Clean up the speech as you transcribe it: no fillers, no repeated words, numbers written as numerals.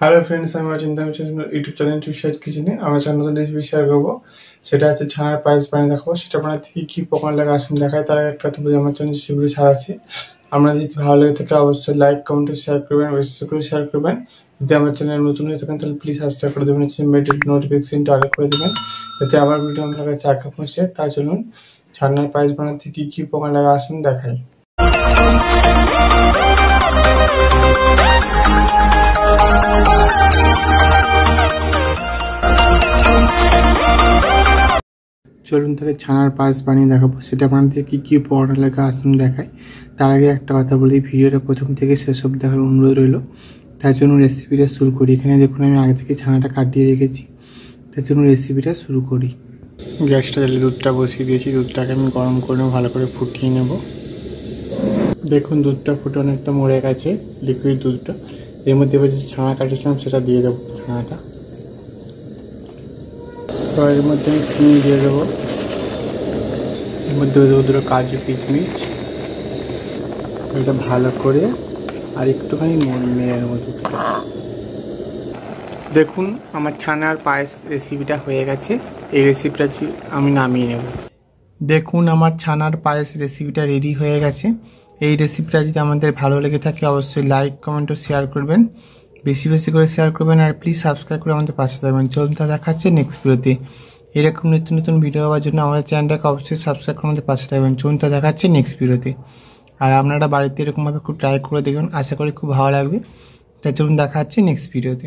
Hello friends, আমি চিন্তা YouTube channel tuition কিচেনে আমার চ্যানেল রেসিপি শেয়ার করবো। সেটা হচ্ছে ছানার পায়েস বানিয়ে দেখাবো। সেটা আপনার থেকে কী প্রকার লাগে আসুন দেখায়। তার একটা তো আমার চ্যানেল রেসিপি ছাড়া আছে। আমরা যদি ভালো লেগে থাকে অবশ্যই লাইক কমেন্ট শেয়ার করবেন, বেশি করে শেয়ার করবেন। যদি আমার চ্যানেল নতুন হয়ে থাকেন তাহলে প্লিজ সাবস্ক্রাইব করে দেবেন, নোটিফিকেশনটা অন করে দেবেন, যাতে আবার ভিডিও আমার কাছে আঁকা পৌঁছে। তার জন্য ছানার পায়েস বানাতে কী প্রকার লাগে আসুন দেখাই। চলুন তাহলে ছানার পায়েস বানিয়ে দেখাবো। সেটা আপনাদের কী উপকরণ লেখা আসুন দেখায়। তার আগে একটা কথা বলি, ভিডিওটা প্রথম থেকে শেষ অবধি দেখার অনুরোধ রইল। তার জন্য রেসিপিটা শুরু করি। এখানে দেখুন আমি আগে থেকে ছানাটা কাটিয়ে রেখেছি। তার জন্য রেসিপিটা শুরু করি। গ্যাসটা জ্বালিয়ে দুধটা বসিয়ে দিয়েছি। দুধটাকে আমি গরম করে নেব, ভালো করে ফুটিয়ে নেব। দেখুন দুধটা ফুটে অনেকটা মরে গেছে, লিকুইড দুধটা। এর মধ্যে এবার যে ছানা কাটিয়েছিলাম সেটা দিয়ে দেবো। ছানাটা তো এর মধ্যে আমি চিনি দিয়ে দেবো। এর মধ্যে দেবো দুটো কাজু কিশমিশ। এটা ভালো করে আর একটুখানি মেয়ের মতো। দেখুন আমার ছানার পায়েস রেসিপিটা হয়ে গেছে। এই রেসিপিটা আমি নামিয়ে নেব। দেখুন আমার ছানার পায়েস রেসিপিটা রেডি হয়ে গেছে। এই রেসিপিটা যদি আমাদের ভালো লেগে থাকে অবশ্যই লাইক কমেন্ট ও শেয়ার করবেন, বেশি বেশি করে শেয়ার করবেন, আর প্লিজ সাবস্ক্রাইব করে আমাদের পাশে থাকবেন। চলুন তা দেখাচ্ছে নেক্সট ভিডিওতে। এরকম নতুন নতুন ভিডিও পাওয়ার জন্য আমাদের চ্যানেলটাকে অবশ্যই সাবস্ক্রাইব করে আমাদের পাশে থাকবেন। চলুন তা দেখাচ্ছে নেক্সট ভিডিওতে। আর আপনারা বাড়িতে এরকমভাবে খুব ট্রাই করে দেখবেন, আশা করি খুব ভালো লাগবে। তাই চলুন দেখা হচ্ছে নেক্সট ভিডিওতে।